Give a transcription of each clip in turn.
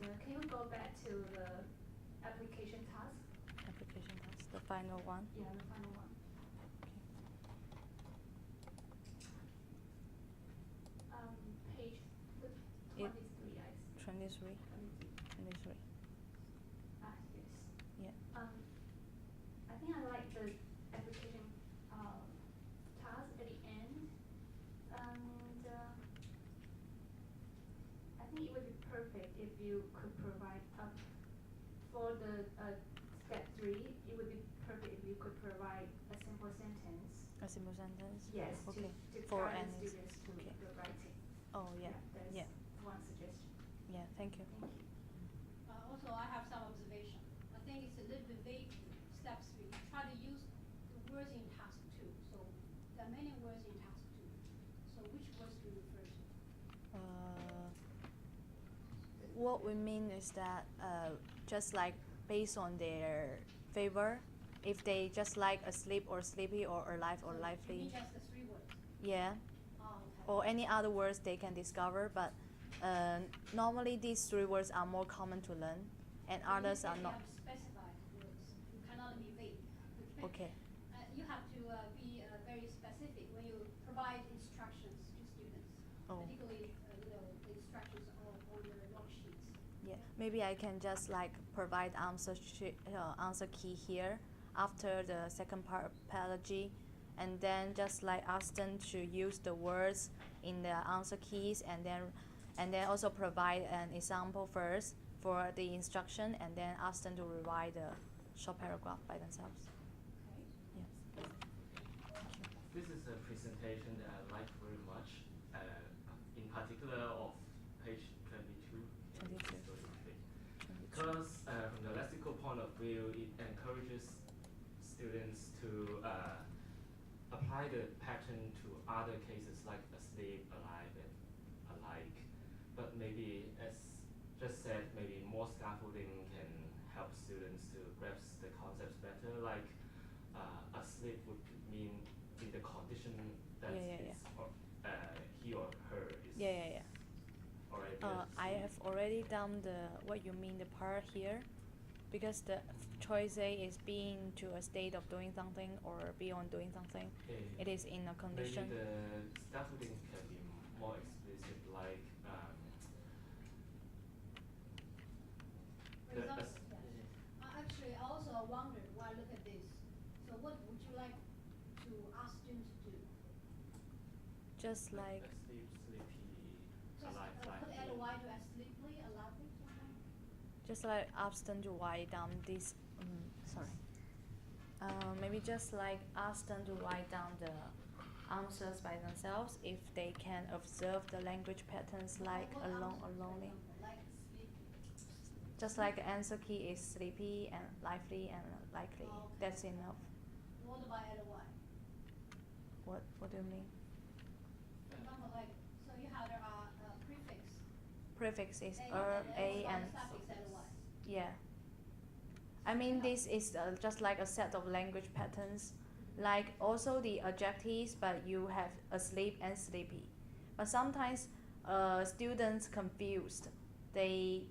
can you go back to the application task? Application task, the final one. Yeah, the final one. Page 23, I see. 23. 23. Ah, yes. Yeah. I think I like the application task at the end, and I think it would be perfect if you could provide for the step 3. It would be perfect if you could provide a simple sentence. A simple sentence. Yes. Okay. To For guide any. the students to Okay. the writing. Oh yeah. That's Yeah. one suggestion. Yeah. Thank you. Thank you. Also, I have some observation. I think it's a little bit vague. Step 3. Try to use the words in task 2. So there are many words in task 2. So which words do you refer to? What we mean is that just like based on their favor, if they just like asleep or sleepy or alive or So lively. You mean just the 3 words? Yeah. Oh, okay. Or any other words they can discover, but normally these 3 words are more common to learn, and So others you are not. have specified words. You cannot be vague. Okay. You have to be very specific when you provide instructions to students, particularly the instructions on the worksheets. Yeah, maybe I can just like provide answer key here after the second part pedagogy, and then just like ask them to use the words in the answer keys, and then also provide an example first for the instruction, and then ask them to rewrite the short paragraph by themselves. Okay. Yeah. This is a presentation that I like very much, in particular of page 22. 22. Because from the lexical point of view, it encourages students to apply the pattern to other cases like asleep, alive, and alike. But maybe, as just said, maybe more scaffolding can help students to grasp the concepts better. Like asleep would mean in the condition that or, he or her is already I have already done what you mean the part here, because the choice A is being to a state of doing something or beyond doing something. It is in a condition. Maybe the scaffolding can be more explicit, like For example, actually, I also wonder when I look at this. So what would you like to ask students to do? Just like asleep, sleepy, Just alive, put lively. ly to asleeply, lively, something? just like ask them to write down this. Maybe just like ask them to write down the answers by themselves if they can observe the language patterns like What alone or answers, for lonely. example, like sleepy. Just like the answer key is sleepy and lively and likely. Oh, okay. That's enough. What about ly? What do you mean? For example, like, so you have prefix. Prefix is A and suffix ly. yeah. I mean, this is just like a set of language patterns, like also the adjectives, but you have asleep and sleepy. But sometimes students confused. They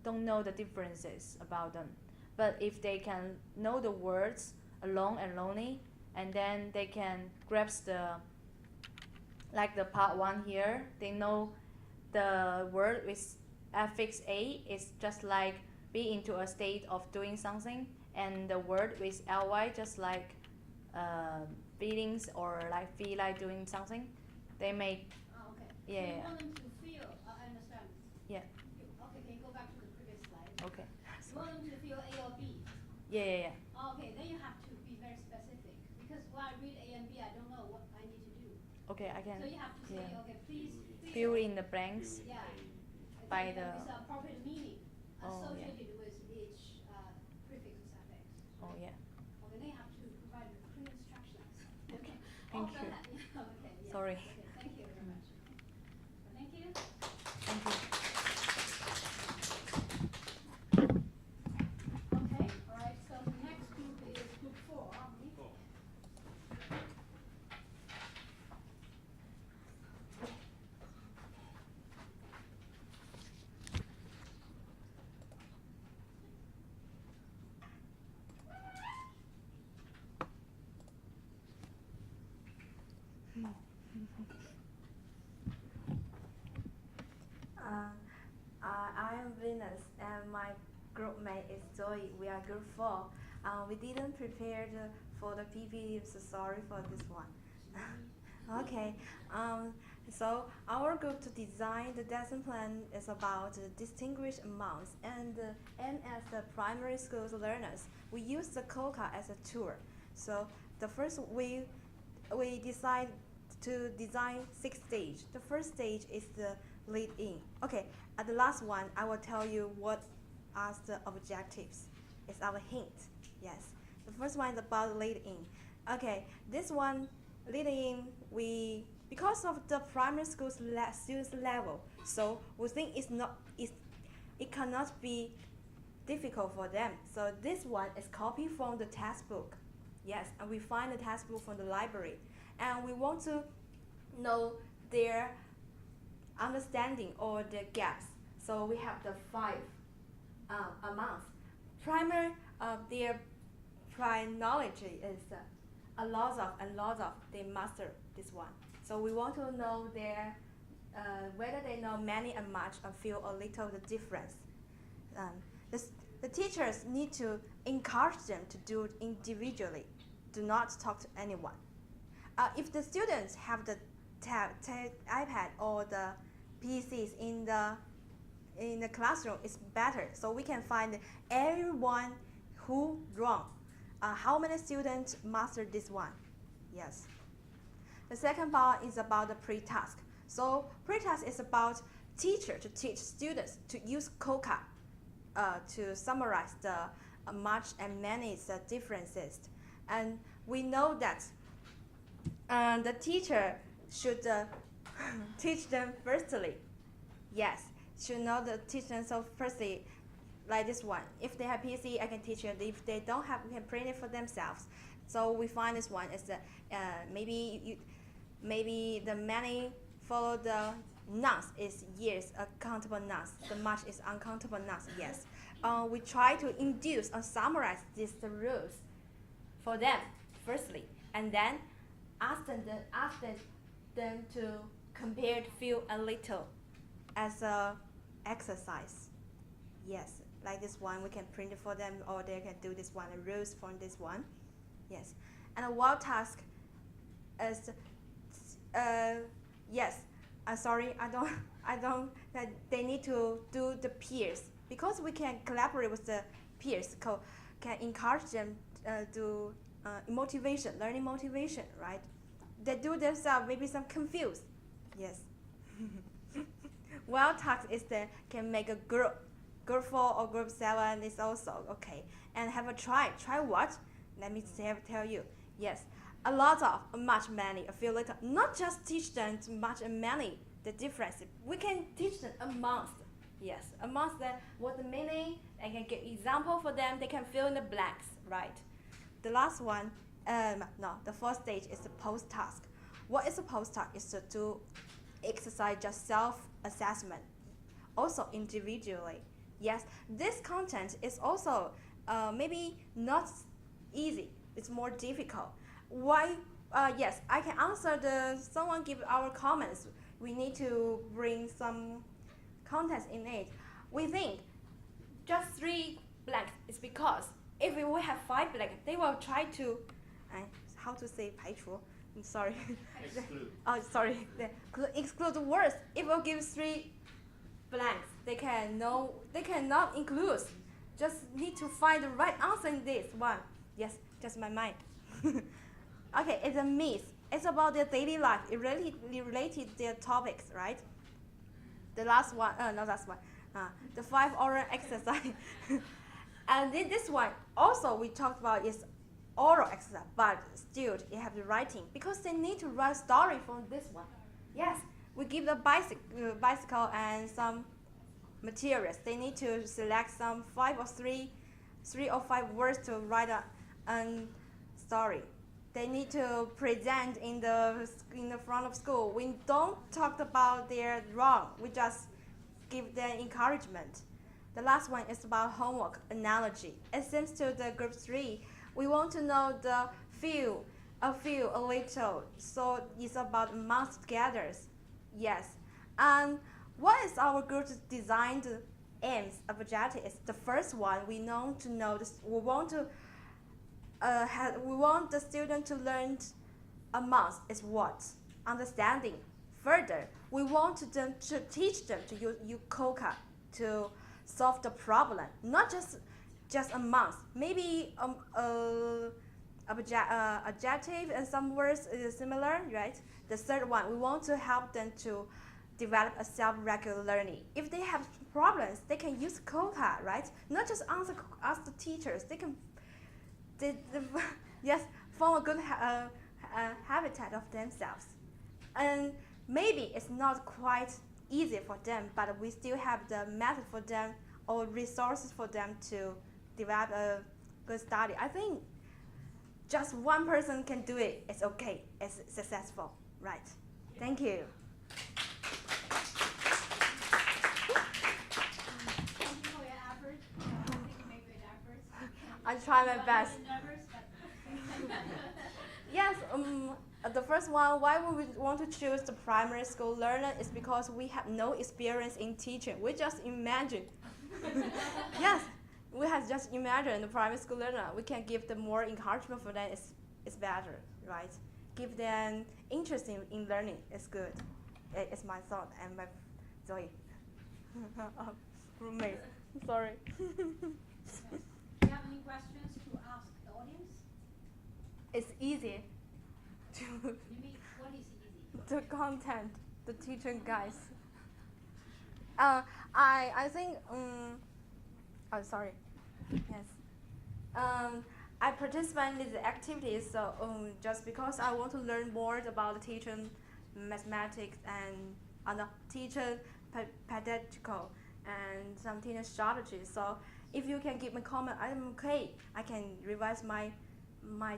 don't know the differences about them. But if they can know the words alone and lonely, and then they can grasp like the part 1 here, they know the word with affix A is just like be into a state of doing something, and the word with ly just like feelings or like feel like doing something. They may Okay. Yeah, So you yeah. want them to feel, I understand. Yeah. Okay, can you go back to the previous slide? Okay. You want them to feel A or B? Yeah. Okay, then you have to be very specific, because when I read A and B, I don't know what I need to do. Okay, I can. So you have to say, Yeah. okay, please Fill in the blanks. Yeah. By With the- appropriate meaning Oh, yeah. associated with each prefix or suffix. Oh yeah. Okay, then you have to provide clear instructions. Okay, All thank done you. that, yeah, okay, yeah. Sorry. Okay, thank you very much. Thank you. Thank you. Okay, all right, so the next group is group 4, aren't we? I am Venus and my group mate is Zoe. We are group 4. We didn't prepare for the PPT, so sorry for this one. Okay, so our group to design the lesson plan is about distinguished amounts and aim as the primary school's learners. We use the COCA as a tool. So the first we decide to design 6 stages. The first stage is the lead in. Okay, at the last one, I will tell you what are the objectives. It's our hint. Yes, the first one is about lead in. Okay, this one lead in because of the primary school's students level, so we think it cannot be difficult for them. So this one is copied from the textbook. Yes, and we find the textbook from the library, and we want to know their understanding or their gaps. So we have the 5 amounts. Primary, their prior knowledge is a lot of they master this one. So we want to know their whether they know many and much and feel a little the difference. The teachers need to encourage them to do it individually. Do not talk to anyone. If the students have the iPad or the PCs in the classroom, it's better. So we can find everyone who wrong. How many students master this one? Yes. The second part is about the pre-task. So pre-task is about teacher to teach students to use COCA to summarize the much and many differences. And we know that the teacher should teach them firstly. Yes, should know the teach them so firstly, like this one. If they have PC, I can teach it. If they don't have, we can print it for themselves. So we find this one is maybe the many follow the nouns is yes, countable nouns. The much is uncountable nouns. Yes. We try to induce or summarize these rules for them firstly, and then ask them to compare feel a little as a exercise. Yes, like this one we can print it for them, or they can do this one, the rules from this one. Yes, and a wild task is yes. Sorry, I don't. That they need to do the peers, because we can collaborate with the peers. Can encourage them to motivation, learning motivation, right? They do themselves maybe some confused. Yes. Wild task is that can make a group 4 or group 7 is also okay, and have a try. Try what? Let me tell you. Yes, a lot of, much, many, a few little. Not just teach them much and many, the difference. We can teach them amongst. Yes, amongst them, what the meaning. I can give example for them. They can fill in the blanks, right? The last one, the fourth stage is the post task. What is a post task? Is to do exercise just self-assessment, also individually. Yes, this content is also maybe not easy. It's more difficult. Why? Yes, I can answer someone give our comments. We need to bring some context in it. We think just 3 blanks is because if we will have 5 blanks, they will try to, how to say 排除? I'm sorry. Exclude. Oh, sorry. Exclude the words. If we'll give 3 blanks, they cannot include. Just need to find the right answer in this one. Yes, just my mind. Okay, it's a myth. It's about their daily life. It really related their topics, right? The last one, not last one. The 5 oral exercise. And this one also we talked about is oral exercise, but still it have the writing because they need to write story from this one. Yes, we give the bicycle and some materials. They need to select some 3 or 5 words to write a story. They need to present in the front of school. We don't talk about their wrong. We just give them encouragement. The last one is about homework analogy. It seems to the group 3, we want to know the feel a little. So it's about months together. Yes. And what is our group's designed aims, objectives? The first one, we know this, we want the student to learn a month is what? Understanding. Further, we want them to teach them to use COCA to solve the problem, not just a month. Maybe adjective and some words is similar, right? The third one, we want to help them to develop a self-regular learning. If they have problems, they can use COCA, right? Not just ask the teachers. Yes, form a good habitat of themselves. And maybe it's not quite easy for them, but we still have the method for them or resources for them to develop a good study. I think just one person can do it. It's okay. It's successful, right? Thank you. Thank you for your effort. I think you make great efforts. I try my best. Nervous, but Yes, the first one, why would we want to choose the primary school learner is because we have no experience in teaching. We just imagine. Yes, we have just imagined the primary school learner. We can give them more encouragement for them. It's better, right? Give them interest in learning. It's good. It's my thought and my Zoe. Roommate. Sorry. do you have any questions to ask the audience? It's easy to You mean, what is easy? the content, the teaching guides. I think oh sorry. Yes. I participate in the activities so just because I want to learn more about teaching mathematics and teaching pedagogical and some teaching strategies. So if you can give me comment, I'm okay. I can revise my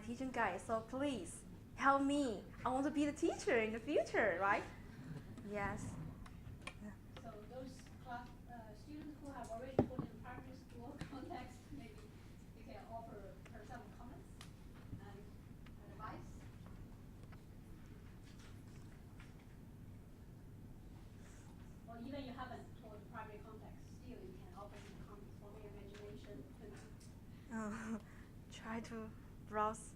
teaching guide. So please help me. I want to be the teacher in the future, right? Yes. So those students who have already put in primary school context, maybe you can offer her some comments and advice. Or even you haven't taught primary context, still you can offer some comments for your imagination. Try to browse